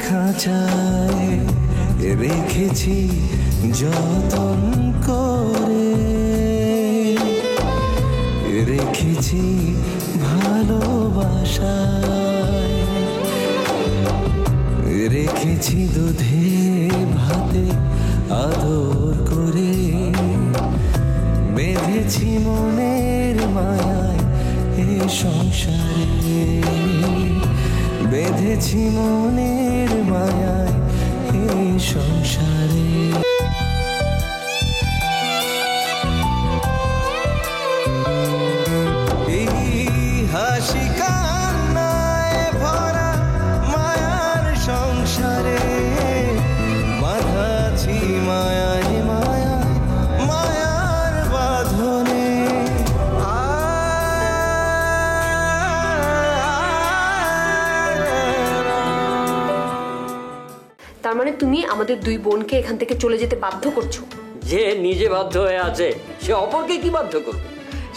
খাঁচায় রেখেছি যতন করে, রেখেছি ভালোবাসায়, রেখেছি দুধে ভাতে আদর করে, বেঁধেছি মনের মায়ায় এ সংসারে, বেঁধেছি মনের মায়ায় এ সংসারে। হাসি কান্নায় ভরা মায়ার সংসারে, বাঁধাছি মায়ায় মায়ায় মায়ার বাঁধনে। তার মানে তুমি আমাদের দুই বোনকে এখান থেকে চলে যেতে বাধ্য করছো? যে নিজে বাধ্য হয়ে আছে সে অপরকে কি বাধ্য করবে?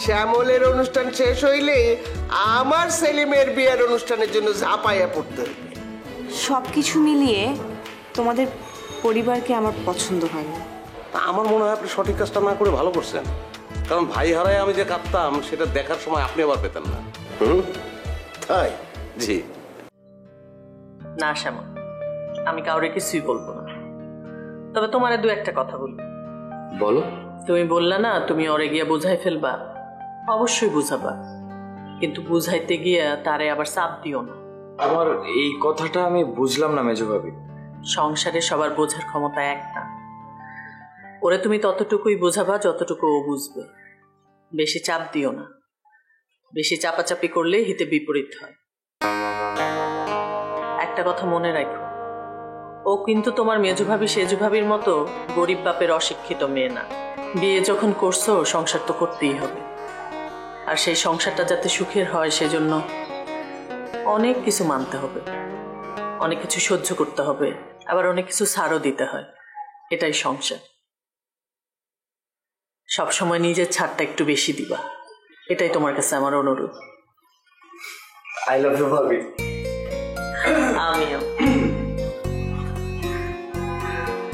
শ্যামলের অনুষ্ঠান শেষ হইলে আমার সেলিমের বিয়ের অনুষ্ঠানের জন্য ঝাঁপাইয়া পড়তে হবে। সবকিছু মিলিয়ে তোমাদের পরিবারকে আমার পছন্দ হয়নি। আমার মনে হয় আপনি সঠিক কাজটা না করে ভালো করছেন, কারণ ভাই হারায় আমি যে কাঁদতাম সেটা দেখার সময় আপনি আবার পেতেন না। তাই? জি না শ্যামল, আমি কাউরে কিছুই বলবো না, তবে তোমারে দু একটা কথা বলবো। বলো। তুমি বললা না তুমি ওরে গিয়া বুঝাই ফেলবা, অবশ্যই বুঝাবা, কিন্তু বুঝাইতে গিয়া তারে আবার চাপ দিও না। আমার এই কথাটা আমি বুঝলাম না মেজো ভাবি। সংসারে সবার বোঝার ক্ষমতা এক না, ওরে তুমি ততটুকুই বোঝাবা যতটুকু ও বুঝবে, বেশি চাপ দিও না, বেশি চাপাচাপি করলে হিতে বিপরীত হয়। একটা কথা মনে রাখো, ও কিন্তু তোমার মেজো ভাবি সেজু ভাবির মতো গরিব বাপের অশিক্ষিত মেয়ে না। বিয়ে যখন করছো সংসার তো করতেই হবে, আর সেই সংসারটা যাতে সুখের হয় সেজন্য অনেক কিছু মানতে হবে, অনেক কিছু সহ্য করতে হবে, আবার অনেক কিছু ছাড়ও দিতে হয়। এটাই সংসার। সবসময় নিজের ছাড়টা একটু বেশি দিবা, এটাই তোমার কাছে আমার অনুরোধ। আই লাভ ইউ ভাবি। আমিও।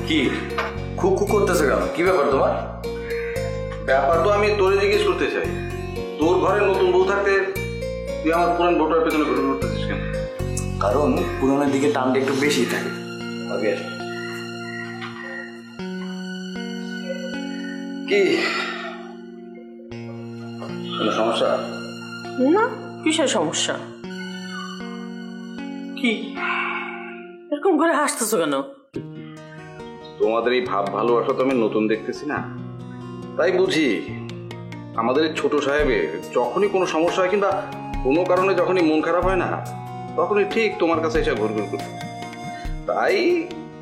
কি খুব খুব করতেছে কেন? কি ব্যাপার তোমার? ব্যাপার তো আমি তোরে জিজ্ঞেস করতে চাই, তোর ঘরে নতুন বউ থাকতে তুই আমার পুরান বউটার পেছনে ঘুরে ঘুরতেছিস কেন? কারণ পুরোনোর দিকে টানটা একটু বেশি থাকে। কি কোনো সমস্যা? না, কিসের সমস্যা? কি এরকম করে হাসতেছো কেন? তোমাদের এই ভাব ভালোবাসা তো আমি নতুন দেখতেছি না, তাই বুঝি আমাদের এই ছোট সাহেবের যখনই কোনো সমস্যা হয় কিংবা কোনো কারণে যখনই মন খারাপ হয় না, তখনই ঠিক তোমার কাছে এসে ঘুরঘুর করতে।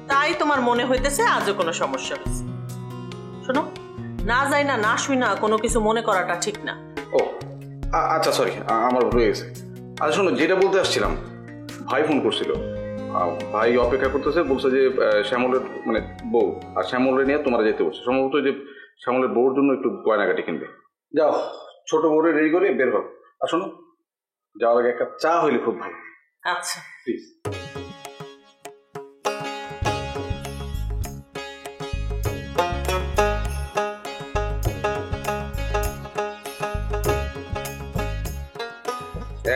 তাই তোমার মনে হইতেছে আজও কোনো সমস্যা হয়েছে। শোনো, না যাই না না শুই না কোনো কিছু মনে করাটা ঠিক না। ও আচ্ছা, সরি, আমার ভুল হয়ে গেছে। আচ্ছা শোনো, যেটা বলতে আসছিলাম, ভাই ফোন করছিল, ভাই অপেক্ষা করতেছে, বলছে যে শ্যামলের মানে বউ আর শ্যামলের নিয়ে তোমরা যেতে বলছে, সম্ভবত যে শ্যামলের বউর জন্য একটু গয়নাগাটি কিনবে। যাও, ছোট বউরে রেডি করে বের হও। আর শোনো, যাওয়ার আগে একটা চা হইলে খুব ভালো। আচ্ছা প্লিজ।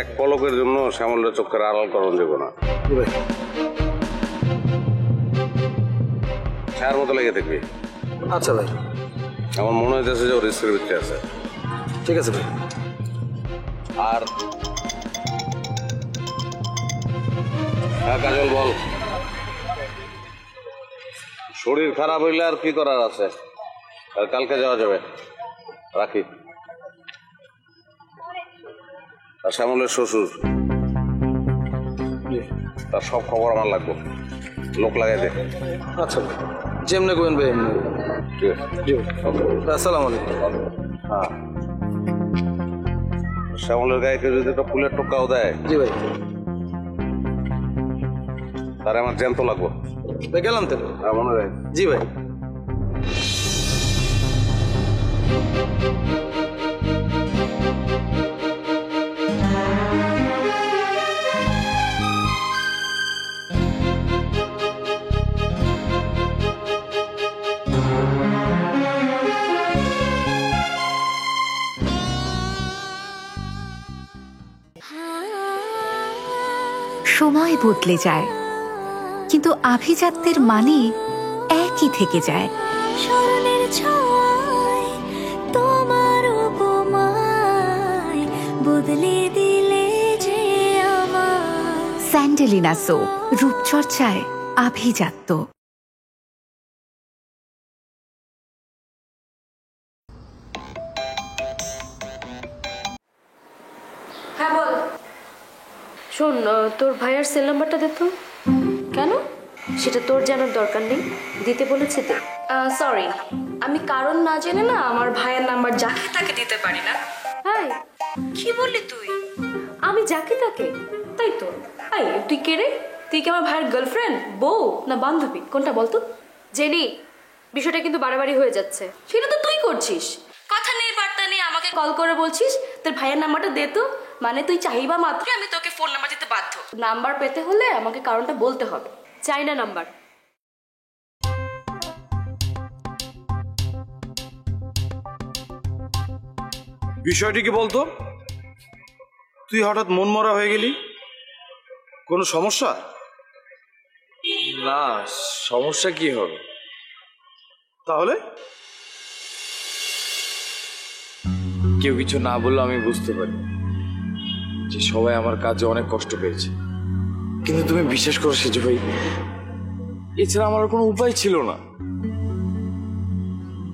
এক পলকের জন্য শ্যামলের চোখের আড়াল করণ যাবো না, ছায়ার মতো লেগে থাকবে। আচ্ছা ভাই, আমার মনে হইতেছে যে ও রিস্কের ভিতরে আছে। ঠিক আছে ভাই। আর হ্যাঁ কাজল বল, শরীর খারাপ হইলে আর কি করার আছে? আর কালকে যাওয়া যাবে, রাখি। আর শ্যামলের শ্বশুর, তার সব খবর আমার লাগবে, লোক লাগাই দে। আচ্ছা যেমনে করবেন ভাই এমনি। ঠিক আছে, জি আসসালামু আলাইকুম। হ্যাঁ, শ্যামলের গায়ে কেউ যদি একটা ফুলের টোকাও দেয়, জি ভাই, তারে আমার জ্যান্ত লাগবো। ভাই গেলাম তো। হ্যাঁ মনে রাখ। জি ভাই। সময় বদলে যায়, কিন্তু আভিজাত্যের মানে একই থেকে যায়। স্মরণের ছোঁয়ায় তোমার উপমায় বদলে দিলে যে আমার। স্যান্ডেলিনা সো, রূপচর্চায় আভিজাত্য। হ্যাঁ বল। শোন, তোর ভাইয়ার সেল নাম্বারটা দে তো। কেন? সেটা তোর জানার দরকার নেই, দিতে বলেছে তো। সরি, আমি কারণ না জেনে না আমার ভাইয়ের নাম্বার যাকে তাকে দিতে পারি না। হাই, কি বললি তুই? আমি যাকে তাকে? তাই তো। আই, তুই কে রে? তুই কি আমার ভাইয়ের গার্লফ্রেন্ড, বউ না বান্ধবী, কোনটা বলতো? জেনি, বিষয়টা কিন্তু বাড়াবাড়ি হয়ে যাচ্ছে। সেটা তো তুই করছিস, কথা নেই বার্তা নেই আমাকে কল করে বলছিস তোর ভাইয়ের নাম্বারটা দে তো। মানে তুই চাইবা মাত্র আমি তোকে ফোন নাম্বার দিতে বাধ্য। নাম্বার পেতে হলে আমাকে কারণটা বলতে হবে। চাই না নাম্বার। বিষয়টি কি বলতো? তুই হঠাৎ মনমরা হয়ে গেলি, কোনো সমস্যা? না, সমস্যা কি হবে? তাহলে কেউ কিছু না বললেও আমি বুঝতে পারি যে সবাই আমার কাজে অনেক কষ্ট পেয়েছে, কিন্তু তুমি বিশ্বাস করো সেজু ভাই, এছাড়া আমার কোনো উপায় ছিল না।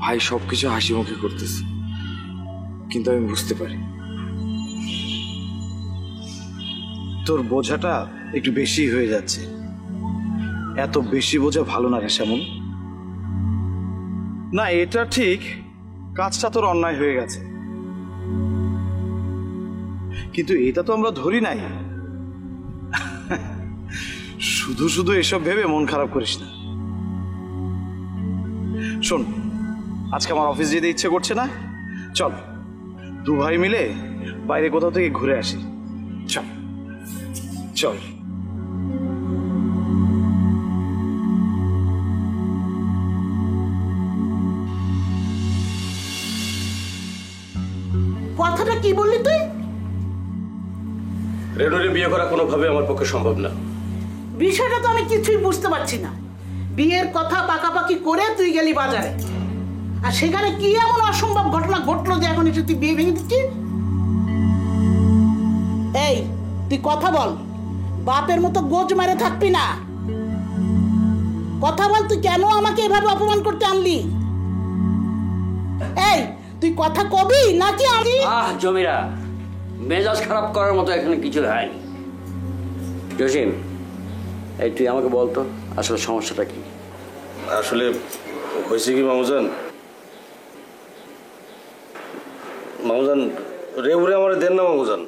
ভাই সবকিছু হাসি মুখে করতেছে, কিন্তু আমি বুঝতে পারি তোর বোঝাটা একটু বেশি হয়ে যাচ্ছে। এত বেশি বোঝা ভালো না রে শ্যামল। না, এটা ঠিক, কাজটা তোর অন্যায় হয়ে গেছে, কিন্তু এটা তো আমরা ধরি নাই। শুধু শুধু এসব ভেবে মন খারাপ করিস না। শোন, আজকে আমার অফিস যেতে ইচ্ছে করছে না, চল দু ভাই মিলে বাইরে কোথাও থেকে ঘুরে আসি। চল চল। কথাটা কি বললি তুই? রেনুরে বিয়ে করা কোনোভাবে আমার পক্ষে সম্ভব না। বিষয়টা তো আমি কিছুই বুঝতে পারছি না। বিয়ের কথা পাকাপাকি করে তুই গেলি বাজারে, আর সেখানে কি এমন অসম্ভব ঘটনা ঘটলো যে এখন এসে তুই বিয়ে ভেঙে দিচ্ছিস? এই, তুই কথা বল, বাপের মতো গোজ মারে থাকবি না। কথা বল, তুই কেন আমাকে এভাবে অপমান করতে আনলি? এই, তুই কথা কবি নাকি আমি? জমিরা, মেজাজ খারাপ করার মতো এখানে কিছু হয়নি। জসিম, এই তুই আমাকে বলতো আসলে সমস্যাটা কি? আসলে হয়েছে কি মামুজান, রেউরে আমার দেন না মামুজান।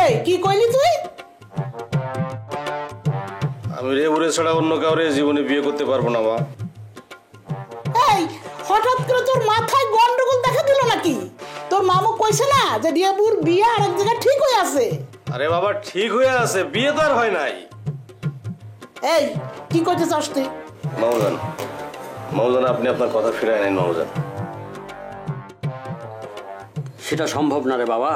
এই, কি কইলি তুই? আমি রেউরে ছাড়া অন্য কাউরে জীবনে বিয়ে করতে পারবো না মা। এই, হঠাৎ করে তোর মাথায় গন্ডগোল দেখা দিল নাকি? তোর মামু কইছে না যে রিয়াবুর বিয়ে আরেক জায়গায় ঠিক হয়ে আছে? আরে বাবা, ঠিক হয়ে আছে, বিয়ে তো আর হয় নাই। এই, কি কইতে চাস তুই? মামুজান, আপনি আপনার কথা ফিরায় নেন মামুজান। সেটা সম্ভব না রে বাবা।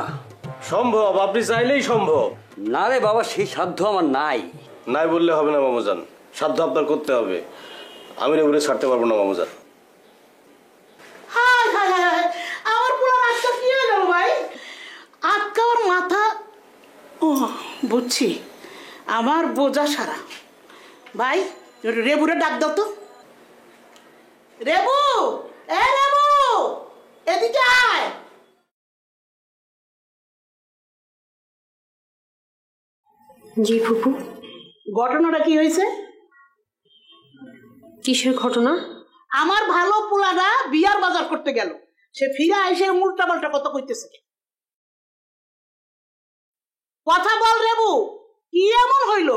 সম্ভব, আপনি চাইলেই সম্ভব। না রে বাবা, সেই সাধ্য আমার নাই। নাই বললে হবে না মামুজান, সাধ্য আপনার করতে হবে। আমি রেউরে ছাড়তে পারবো না মামুজান। হায় হায় হায় হায়, আমার পুরো আজকা কি হয়ে গেল ভাই? আজকা ওর মাথা, ও বুঝছি, আমার বোঝা সারা। ভাই, রেবুরে ডাক দাও তো। রেবু, এ রেবু, এদিকে আয়। জি ফুপু। ঘটনাটা কি হয়েছে? কিসের ঘটনা? আমার ভালো পোলাটা বিয়ার বাজার করতে গেল, সে ফিরে এসে উল্টা পাল্টা কথা কইতেছে। কথা বল রেবু, কি এমন হইল?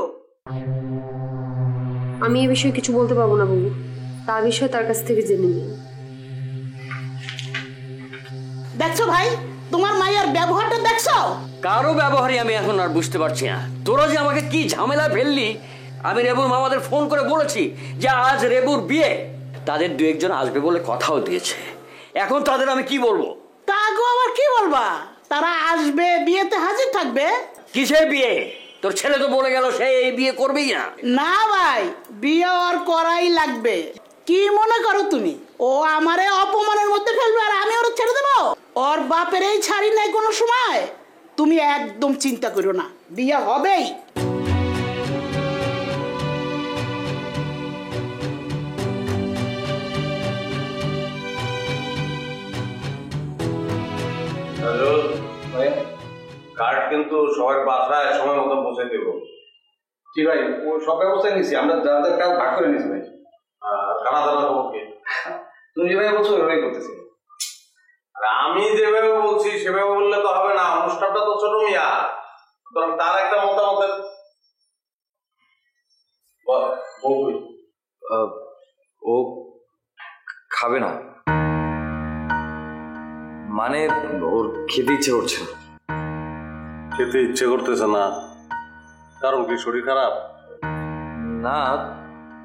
আমি এই বিষয়ে কিছু বলতে পারবো না বাবু, তার বিষয়ে তার কাছ থেকে জেনে নিই। দেখছো ভাই, তোমার মায়ের ব্যবহারটা দেখছো? কারো ব্যবহারই আমি এখন আর বুঝতে পারছি না। তোরা যে আমাকে কি ঝামেলা ফেললি। আমি রেবুর মামাদের ফোন করে বলেছি যে আজ রেবুর বিয়ে, তাদের দু একজন আসবে বলে কথাও দিয়েছে। এখন তাদের আমি কি বলবো? তা গো, আবার কি বলবা? তারা আসবে, বিয়েতে হাজির থাকবে। কিসের বিয়ে? তোর ছেলে তো বলে গেল সে এই বিয়ে করবেই না। না ভাই, বিয়ে ওর করাই লাগবে। কি মনে করো তুমি ও আমারে অপমানের মধ্যে ফেলবে আর আমি ওর ছেড়ে দেবো? ওর বাপের এই ছাড়ি নাই কোনো সময়। তুমি একদম চিন্তা করো না, বিয়ে হবেই। কার্ড কিন্তু সবার বাসায় সময় মতো পৌঁছে দেবো। কি ভাই, ও সব ব্যবস্থায় নিছি, আমরা যাদের কাজ ভাগ করে নিছি ভাই। কানা দানা খবরকে তুমি যেভাবে বলছো ওইভাবেই করতেছি। আমি যেভাবে বলছি সেভাবে বললে তো হবে না, অনুষ্ঠানটা তো ছোট মিয়া, সুতরাং তার একটা মতামতের ও খাবে না, মানে ওর খেতে ইচ্ছে করছে না। খেতে ইচ্ছে করতেছে না কারণ কি শরীর খারাপ? না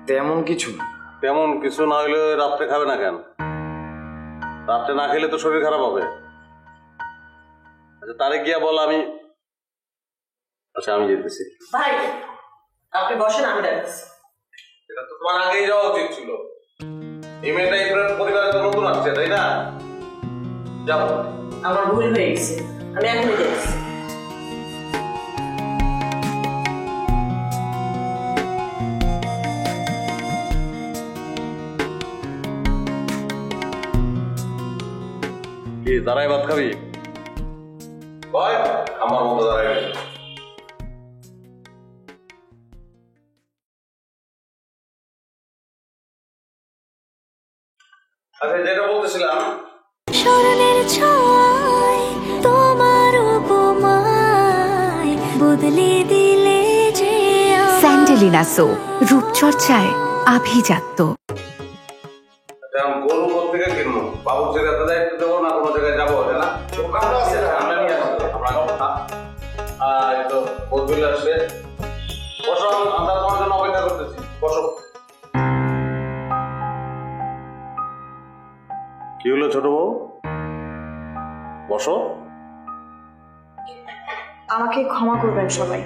তেমন কিছু। তেমন কিছু না হলে রাত্রে খাবে না কেন? রাত্রে না খেলে তো শরীর খারাপ হবে। আচ্ছা তারে গিয়া বল আমি যেতেছি। ভাই আপনি বসেন, আমি ডাকছি। এটা তো তোমার আগেই যাওয়া উচিত ছিল। এই মেয়েটা এই পরিবারে তো নতুন আসছে, তাই না? যাও। আমার ভুল হয়ে গেছে, আমি এখনই যাচ্ছি। কি দাঁড়াই ভাত খাবি? আমার মতো দাঁড়াই। আচ্ছা যেটা বলতেছিলাম, স্মরণের ছোঁয়ায় তোমার উপমায় বদলে দিলে যে স্যান্ডেলিনা সো, রূপচর্চায় আভিজাত্য। গরু থেকে কিনবো, বাবুর জায়গাতে দায়িত্ব দেবো না, কোনো জায়গায় যাবো না। আমরা নিয়ে আসবো, তো বদলে আসবে। বসো, আমরা তোমার জন্য অপেক্ষা করতেছি। বসো। কি হলো ছোট বউ? বসো। আমাকে ক্ষমা করবেন সবাই।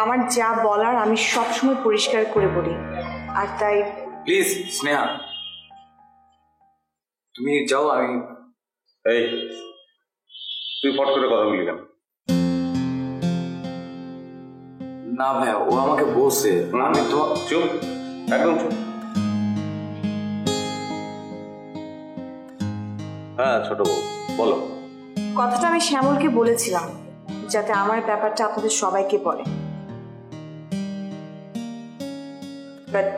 আমার যা বলার আমি সবসময় পরিষ্কার করে বলি, আর তাই প্লিজ স্নেহা তুমি যাও। আমি এই তুই ফট করে কথা বলি কেন? না ভাইয়া, ও আমাকে বলছে। আমি তো চুপ, একদম চুপ। হ্যাঁ ছোট বউ বলো। কথাটা আমি শ্যামলকে বলেছিলাম যাতে আমার ব্যাপারটা আপনাদের সবাইকে বলে, বাট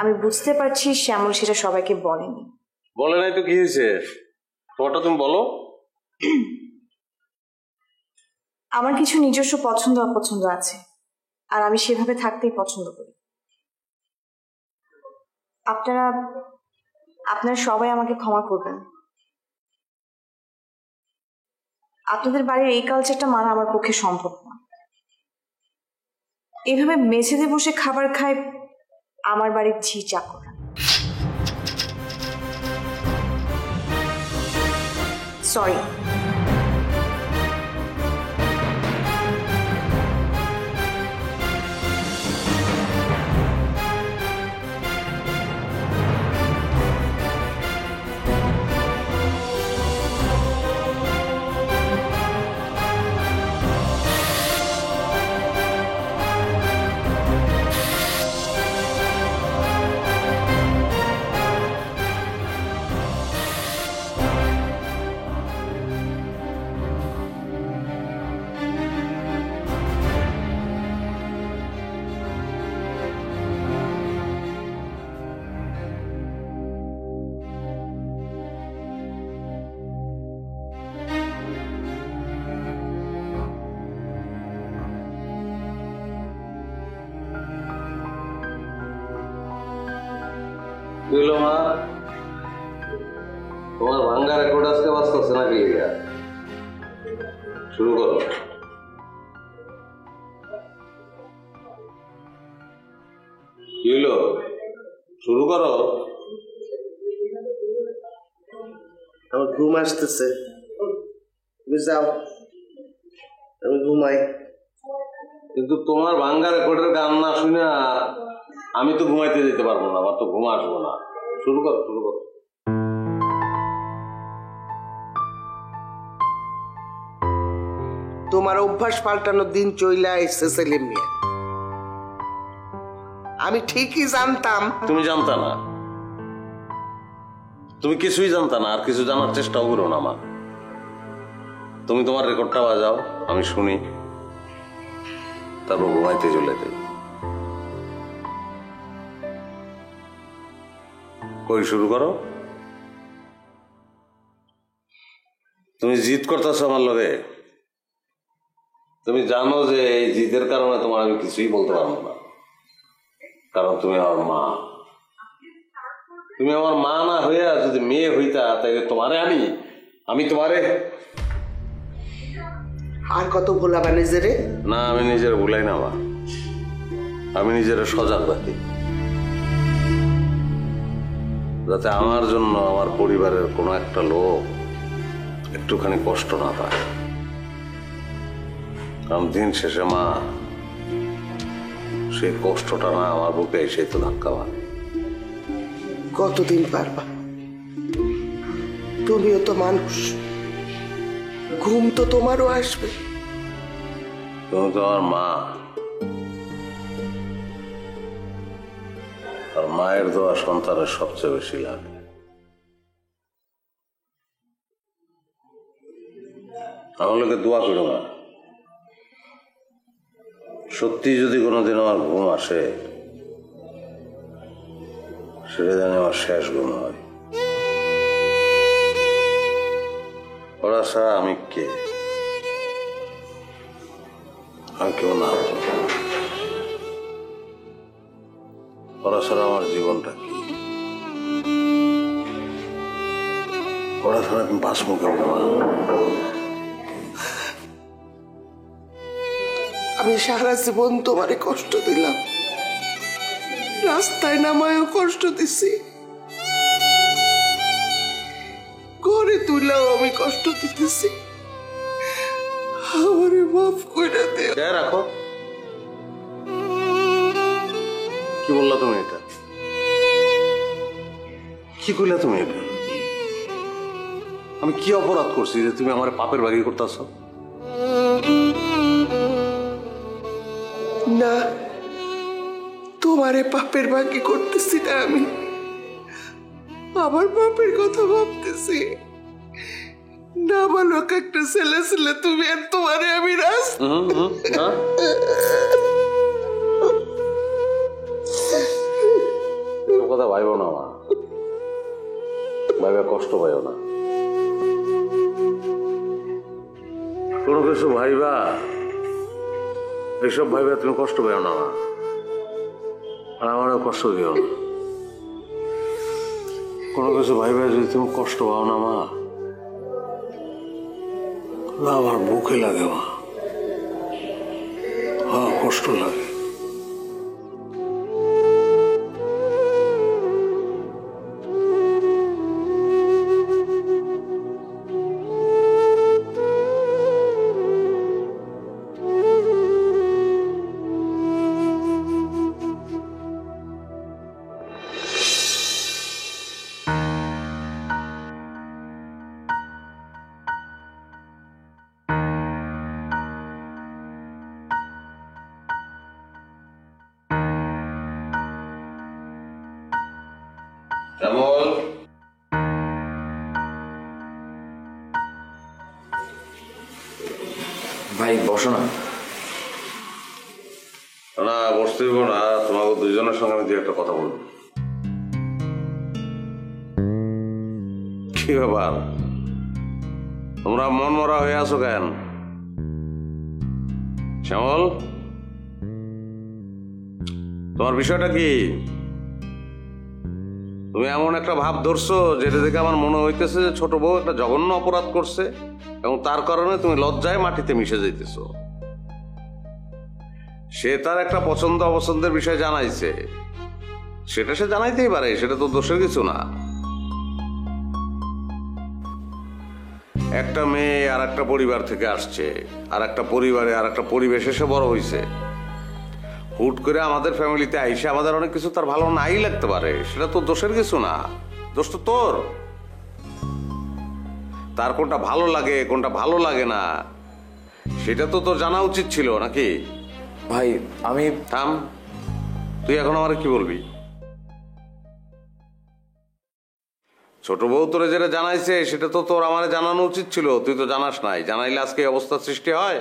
আমি বুঝতে পারছি শ্যামল সেটা সবাইকে বলেনি। বলে নাই তো কি হয়েছে? তোমারটা তুমি বলো। আমার কিছু নিজস্ব পছন্দ অপছন্দ আছে, আর আমি সেভাবে থাকতেই পছন্দ করি। আপনারা সবাই আমাকে ক্ষমা করবেন। আপনাদের বাড়ির এই কালচারটা মানা আমার পক্ষে সম্ভব না। এভাবে মেঝেতে বসে খাবার খায় আমার বাড়ির ঝি চাকর। সরি। বুঝলো মা, তোমার ভাঙ্গা রেকর্ড আজকে বাঁচতেছে নাকি? শুরু করো। কি হইলো? শুরু করো। আমার ঘুম আসতেছে, তুমি যাও, আমি ঘুমাই। কিন্তু তোমার ভাঙ্গা রেকর্ডের গান না শুনে আমি তো ঘুমাইতে যেতে পারবো না, আমার তো ঘুম আসবো না। শুরু করো, শুরু করো। তোমার অভ্যাস পাল্টানোর দিন চইলা এসছে সেলিম মিয়া। আমি ঠিকই জানতাম। তুমি জানতা না, তুমি কিছুই জানতা না, আর কিছু জানার চেষ্টাও করো না আমার। তুমি তোমার রেকর্ডটা বাজাও, আমি শুনি, তারপর ঘুমাইতে চলে যাই। কই শুরু করো। তুমি জিদ করতেছো আমার লগে। তুমি জানো যে এই জিদের কারণে তোমার আমি কিছুই বলতে পারবো না, কারণ তুমি আমার মা। তুমি আমার মা না হইয়া যদি মেয়ে হইতা তাহলে তোমারে আমি তোমারে আর কত ভোলাবা নিজেরে? না, আমি নিজের ভুলাই না মা, আমি নিজের সজাগ রাখি, যাতে আমার জন্য আমার পরিবারের কোনো একটা লোক একটুখানি কষ্ট না পায়। কারণ দিন শেষে মা সেই কষ্টটা না আমার বুকে এসে তো ধাক্কা মারে। কতদিন পারবা? তুমিও তো মানুষ, ঘুম তো তোমারও আসবে। তুমি তো আমার মা, আর মায়ের দোয়া সন্তানের সবচেয়ে বেশি লাগে। আমার লোকে দোয়া করো না, সত্যি যদি কোনোদিন আমার ঘুম আসে সেটা জানি আমার শেষ ঘুম হয়। ওরা ছাড়া আমি কে? আমি কেউ না। ওরা ছাড়া আমার জীবনটা কি? ওরা ছাড়া আমি বাঁচবো কেমন? আমি সারা জীবন তোমারে কষ্ট দিলাম, রাস্তায় নামায়ও কষ্ট দিছি, ঘরে তুলেও আমি কষ্ট দিতেছি। আমারে মাফ করে দিও। রাখো। কি বললা তুমি? এটা কি কইলা তুমি? এটা আমি কি অপরাধ করছি যে তুমি আমার পাপের ভাগি করতেছো? না, তোমারে পাপের ভাগি করতেছি না, আমি আমার পাপের কথা ভাবতেছি। না বালক একটা ছেলে ছেলে তুমি, আর তোমারে আমি কথা ভাইব না মা, ভাইবা কষ্ট পাইও না। কোনো কিছু ভাইবা, এইসব ভাইবা তুমি কষ্ট পাইও না মা, আর আমারও কষ্ট দিও না। কোনো কিছু ভাইবা যদি তুমি কষ্ট পাও না মা, আমার বুকে লাগে মা, কষ্ট লাগে। ভাই বসো না। না বসতে হইব না, তোমাকে দুজনের সঙ্গে আমি একটা কথা বলবো। কি ব্যাপার, তোমরা মন মরা হয়ে আছো কেন? শ্যামল, তোমার বিষয়টা কি? তুমি এমন একটা ভাব ধরছো যেটা দেখে আমার মনে হইতেছে যে ছোট বউ একটা জঘন্য অপরাধ করছে এবং তার কারণে তুমি লজ্জায় মাটিতে মিশে যাইতেছো। সে তার একটা পছন্দ অপছন্দের বিষয় জানাইছে, সেটা সে জানাইতেই পারে, সেটা তো দোষের কিছু না। একটা মেয়ে আর একটা পরিবার থেকে আসছে, আর একটা পরিবারে আর একটা পরিবেশে সে বড় হয়েছে। হুট করে আমাদের ফ্যামিলিতে আইসে আমাদের অনেক কিছু তার ভালো নাই লাগতে পারে, সেটা তো দোষের কিছু না, দোষ তো তোর। তার কোনটা ভালো লাগে কোনটা ভালো লাগে না সেটা তো তোর জানা উচিত ছিল নাকি? ভাই আমি থাম, তুই এখন আমার কি বলবি? ছোট বউ তোরে যেটা জানাইছে সেটা তো তোর আমার জানানো উচিত ছিল, তুই তো জানাস নাই। জানাইলে আজকে এই অবস্থার সৃষ্টি হয়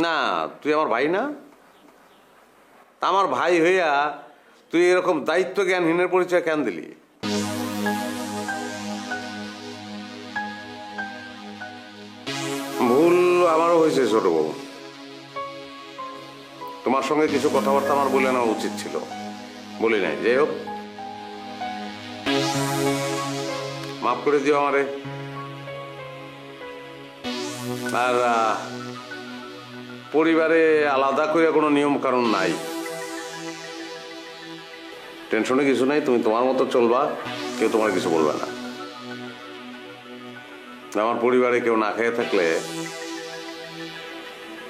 না? তুই আমার ভাই না? আমার ভাই হইয়া তুই এরকম দায়িত্ব জ্ঞানহীনের পরিচয় কেন দিলি? ভুল আমারও হয়েছে ছোট বউ, তোমার সঙ্গে কিছু কথাবার্তা আমার বলে নেওয়া উচিত ছিল, বলি নাই। যাই হোক, মাফ করে দিও আমারে। আর পরিবারে আলাদা করে কোনো নিয়ম কারণ নাই, টেনশনে কিছু নাই, তুমি তোমার মতো চলবা, কেউ তোমার কিছু বলবে না। আমার পরিবারে কেউ না খেয়ে থাকলে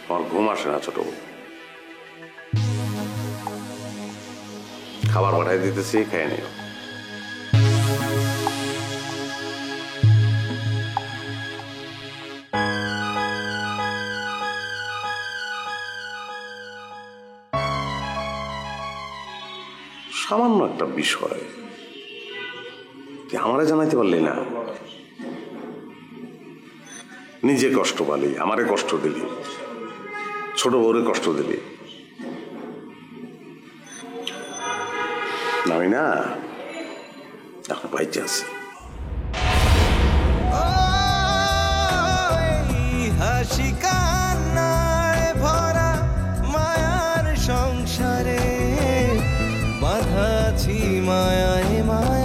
আমার ঘুম আসে না ছোট বউ। খাবার পাঠাই দিতেছি, খেয়ে নিও। সামান্য একটা বিষয় তুই আমারে জানাইতে পারলি না, নিজে কষ্ট পালি, আমারে কষ্ট দিলি, ছোট বউরে কষ্ট দিলি। আমি না এখন বাইচে আছি। হাসি কান্নায় ভরা মায়ার সংসারে বাঁধা ছি মায়ায় মায়া।